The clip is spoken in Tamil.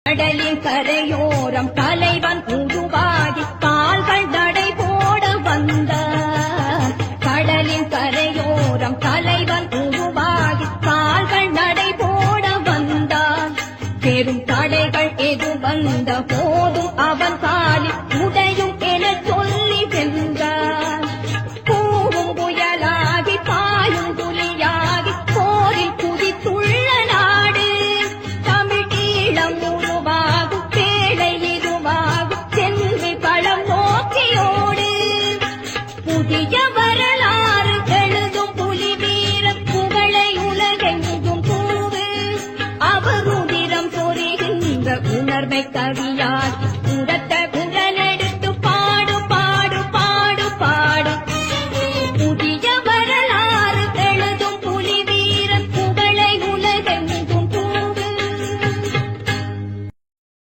கடலின் கரையோரம் தலைவன் உருவாகி கால்கள் நடை போட வந்தான். கடலின் கரையோரம் தலைவன் உருவாகி கால்கள் நடை போட வந்தான். பெரும் தடைகள் எது வந்த போதும் அவன் காலில் உடையும் என சொல்லி வென்றான். பூவும் புயலாகி பாயும் புலியாகி போரில் குதித்துள்ள நாடு தமிழீழம் உருவாகும் பேழை இதுவாகும் சென்று பழம் நோக்கியோடு புதிய வரலாறு எழுதும் புலி வீர புகழை உலகெங்கும் கூறு அவர் உதிரம் சொரிகின்ற உணர்வை கவியால் உரத்த